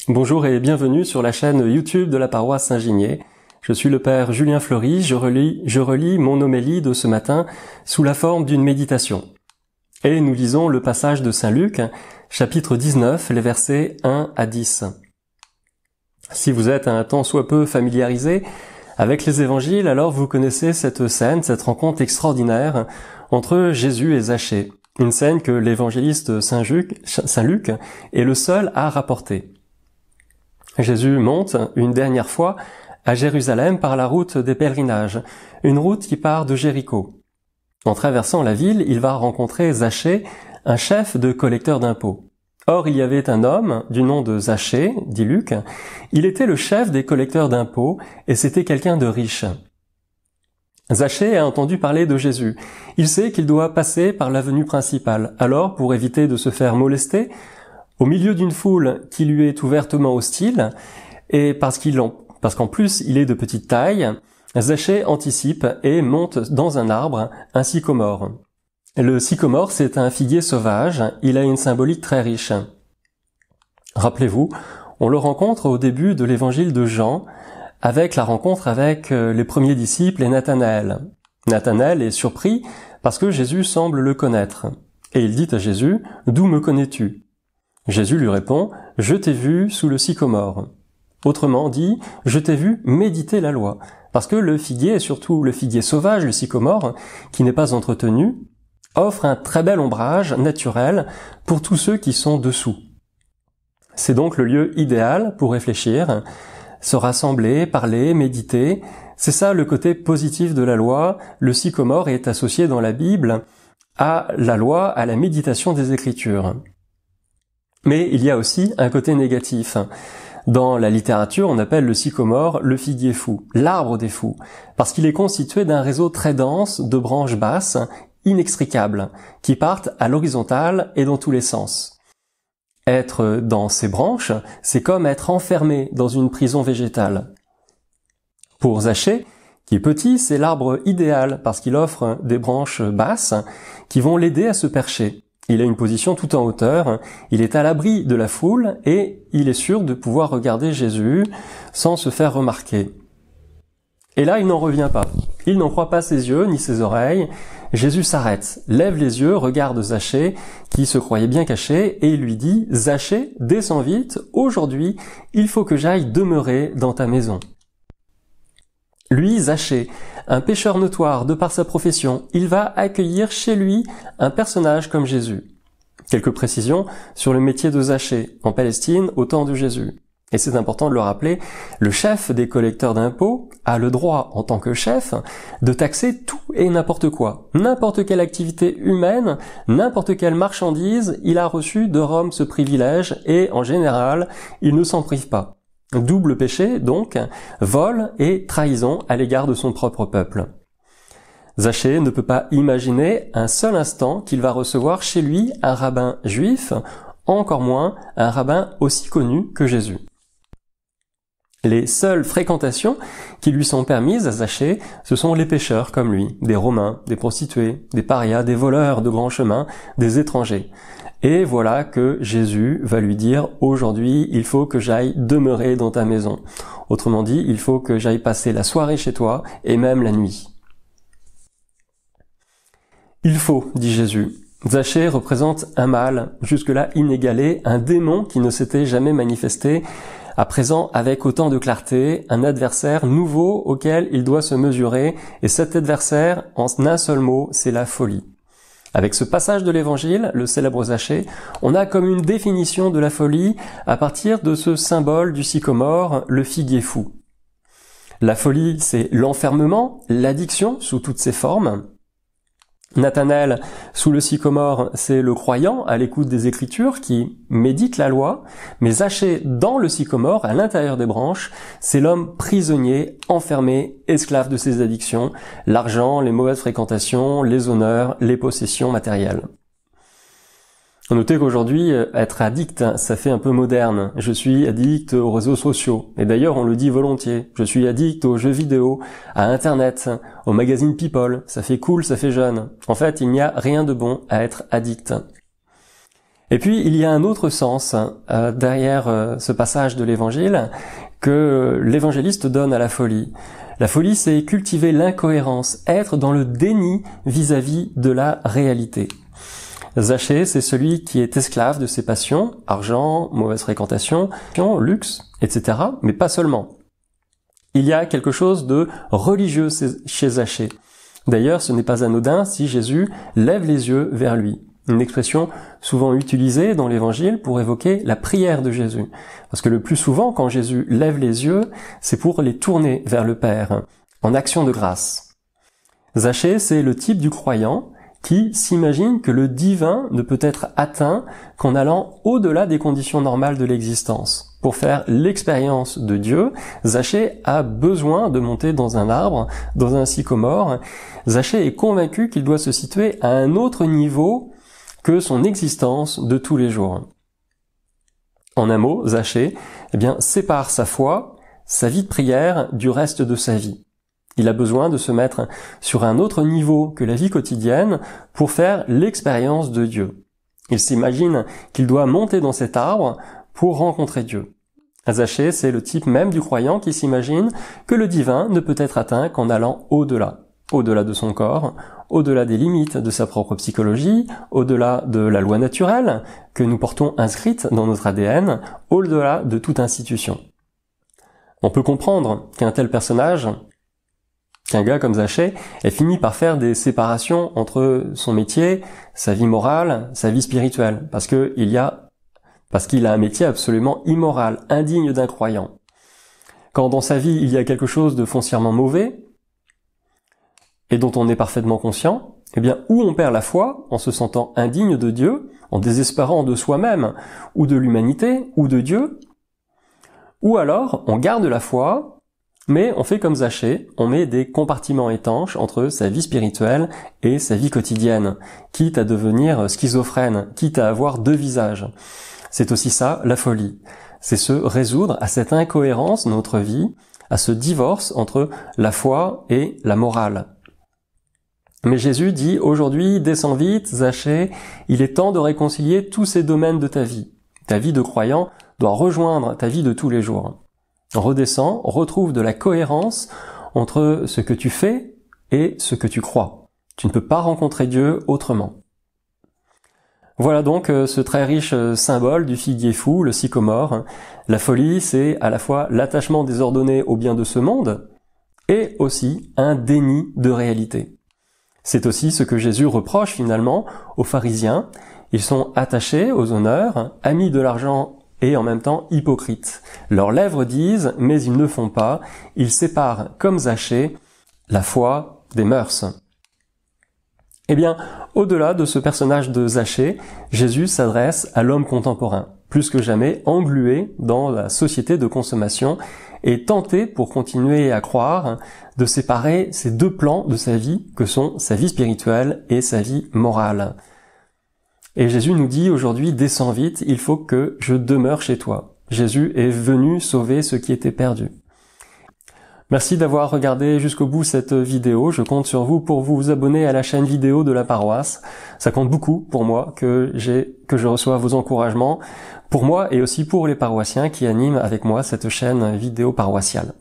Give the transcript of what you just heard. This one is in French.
Bonjour et bienvenue sur la chaîne YouTube de la paroisse Saint-Ginier. Je suis le Père Julien Fleury, je relis mon homélie de ce matin sous la forme d'une méditation. Et nous lisons le passage de Saint Luc, chapitre 19, les versets 1 à 10. Si vous êtes un tant soit peu familiarisé avec les évangiles, alors vous connaissez cette scène, cette rencontre extraordinaire entre Jésus et Zachée. Une scène que l'évangéliste Saint Luc est le seul à rapporter. Jésus monte une dernière fois à Jérusalem par la route des pèlerinages, une route qui part de Jéricho. En traversant la ville, il va rencontrer Zachée, un chef de collecteur d'impôts. Or, il y avait un homme du nom de Zachée, dit Luc. Il était le chef des collecteurs d'impôts et c'était quelqu'un de riche. Zachée a entendu parler de Jésus. Il sait qu'il doit passer par l'avenue principale. Alors, pour éviter de se faire molester, au milieu d'une foule qui lui est ouvertement hostile, et parce qu'en plus il est de petite taille, Zachée anticipe et monte dans un arbre, un sycomore. Le sycomore, c'est un figuier sauvage, il a une symbolique très riche. Rappelez-vous, on le rencontre au début de l'évangile de Jean, avec la rencontre avec les premiers disciples et Nathanaël. Nathanaël est surpris parce que Jésus semble le connaître. Et il dit à Jésus, « D'où me connais-tu » Jésus lui répond, « Je t'ai vu sous le sycomore ». Autrement dit, « Je t'ai vu méditer la loi ». Parce que le figuier, et surtout le figuier sauvage, le sycomore, qui n'est pas entretenu, offre un très bel ombrage naturel pour tous ceux qui sont dessous. C'est donc le lieu idéal pour réfléchir, se rassembler, parler, méditer. C'est ça le côté positif de la loi. Le sycomore est associé dans la Bible à la loi, à la méditation des Écritures. Mais il y a aussi un côté négatif. Dans la littérature, on appelle le sycomore le figuier fou, l'arbre des fous, parce qu'il est constitué d'un réseau très dense de branches basses, inextricables, qui partent à l'horizontale et dans tous les sens. Être dans ces branches, c'est comme être enfermé dans une prison végétale. Pour Zachée, qui est petit, c'est l'arbre idéal, parce qu'il offre des branches basses qui vont l'aider à se percher. Il a une position tout en hauteur, il est à l'abri de la foule et il est sûr de pouvoir regarder Jésus sans se faire remarquer. Et là, il n'en revient pas. Il n'en croit pas ses yeux ni ses oreilles. Jésus s'arrête, lève les yeux, regarde Zachée, qui se croyait bien caché, et il lui dit « Zachée, descends vite, aujourd'hui, il faut que j'aille demeurer dans ta maison. » Lui, Zachée, un pécheur notoire de par sa profession, il va accueillir chez lui un personnage comme Jésus. Quelques précisions sur le métier de Zachée en Palestine au temps de Jésus. Et c'est important de le rappeler, le chef des collecteurs d'impôts a le droit, en tant que chef, de taxer tout et n'importe quoi. N'importe quelle activité humaine, n'importe quelle marchandise, il a reçu de Rome ce privilège et, en général, il ne s'en prive pas. Double péché, donc, vol et trahison à l'égard de son propre peuple. Zachée ne peut pas imaginer un seul instant qu'il va recevoir chez lui un rabbin juif, encore moins un rabbin aussi connu que Jésus. Les seules fréquentations qui lui sont permises à Zachée, ce sont les pécheurs comme lui, des Romains, des prostituées, des parias, des voleurs de grands chemins, des étrangers. Et voilà que Jésus va lui dire « Aujourd'hui, il faut que j'aille demeurer dans ta maison. » Autrement dit, il faut que j'aille passer la soirée chez toi et même la nuit. « Il faut », dit Jésus. Zachée représente un mal, jusque-là inégalé, un démon qui ne s'était jamais manifesté, à présent avec autant de clarté, un adversaire nouveau auquel il doit se mesurer, et cet adversaire, en un seul mot, c'est la folie. Avec ce passage de l'Évangile, le célèbre Zachée, on a comme une définition de la folie à partir de ce symbole du sycomore, le figuier fou. La folie, c'est l'enfermement, l'addiction sous toutes ses formes. Nathanaël, sous le sycomore, c'est le croyant à l'écoute des Écritures qui médite la loi, mais Zachée dans le sycomore, à l'intérieur des branches, c'est l'homme prisonnier, enfermé, esclave de ses addictions, l'argent, les mauvaises fréquentations, les honneurs, les possessions matérielles. Notez qu'aujourd'hui, être addict, ça fait un peu moderne. Je suis addict aux réseaux sociaux. Et d'ailleurs, on le dit volontiers. Je suis addict aux jeux vidéo, à Internet, au magazine People. Ça fait cool, ça fait jeune. En fait, il n'y a rien de bon à être addict. Et puis il y a un autre sens derrière ce passage de l'Évangile que l'évangéliste donne à la folie. La folie, c'est cultiver l'incohérence, être dans le déni vis-à-vis de la réalité. Zachée, c'est celui qui est esclave de ses passions, argent, mauvaise fréquentation, luxe, etc. Mais pas seulement. Il y a quelque chose de religieux chez Zachée. D'ailleurs, ce n'est pas anodin si Jésus lève les yeux vers lui. Une expression souvent utilisée dans l'Évangile pour évoquer la prière de Jésus. Parce que le plus souvent, quand Jésus lève les yeux, c'est pour les tourner vers le Père, en action de grâce. Zachée, c'est le type du croyant qui s'imagine que le divin ne peut être atteint qu'en allant au-delà des conditions normales de l'existence. Pour faire l'expérience de Dieu, Zachée a besoin de monter dans un arbre, dans un sycomore. Zachée est convaincu qu'il doit se situer à un autre niveau que son existence de tous les jours. En un mot, Zachée, sépare sa foi, sa vie de prière du reste de sa vie. Il a besoin de se mettre sur un autre niveau que la vie quotidienne pour faire l'expérience de Dieu. Il s'imagine qu'il doit monter dans cet arbre pour rencontrer Dieu. Zachée, c'est le type même du croyant qui s'imagine que le divin ne peut être atteint qu'en allant au-delà. Au-delà de son corps, au-delà des limites de sa propre psychologie, au-delà de la loi naturelle que nous portons inscrite dans notre ADN, au-delà de toute institution. On peut comprendre qu'un tel personnage, qu'un gars comme Zachée, ait fini par faire des séparations entre son métier, sa vie morale, sa vie spirituelle, parce qu'il a un métier absolument immoral, indigne d'un croyant. Quand dans sa vie il y a quelque chose de foncièrement mauvais, et dont on est parfaitement conscient, où on perd la foi en se sentant indigne de Dieu, en désespérant de soi-même, ou de l'humanité, ou de Dieu, ou alors on garde la foi, mais on fait comme Zachée, on met des compartiments étanches entre sa vie spirituelle et sa vie quotidienne, quitte à devenir schizophrène, quitte à avoir deux visages. C'est aussi ça, la folie. C'est se résoudre à cette incohérence dans notre vie, à ce divorce entre la foi et la morale. Mais Jésus dit, aujourd'hui, descends vite, Zachée, il est temps de réconcilier tous ces domaines de ta vie. Ta vie de croyant doit rejoindre ta vie de tous les jours. Redescends, retrouve de la cohérence entre ce que tu fais et ce que tu crois. Tu ne peux pas rencontrer Dieu autrement. Voilà donc ce très riche symbole du figuier fou, le sycomore. La folie, c'est à la fois l'attachement désordonné aux biens de ce monde et aussi un déni de réalité. C'est aussi ce que Jésus reproche finalement aux pharisiens. Ils sont attachés aux honneurs, amis de l'argent et en même temps hypocrites. Leurs lèvres disent, mais ils ne font pas. Ils séparent, comme Zachée, la foi des mœurs. Au-delà de ce personnage de Zachée, Jésus s'adresse à l'homme contemporain, plus que jamais englué dans la société de consommation et tenté pour continuer à croire de séparer ces deux plans de sa vie que sont sa vie spirituelle et sa vie morale. Et Jésus nous dit aujourd'hui, descends vite, il faut que je demeure chez toi. Jésus est venu sauver ce qui était perdu. Merci d'avoir regardé jusqu'au bout cette vidéo. Je compte sur vous pour vous abonner à la chaîne vidéo de la paroisse. Ça compte beaucoup pour moi que je reçoive vos encouragements, pour moi et aussi pour les paroissiens qui animent avec moi cette chaîne vidéo paroissiale.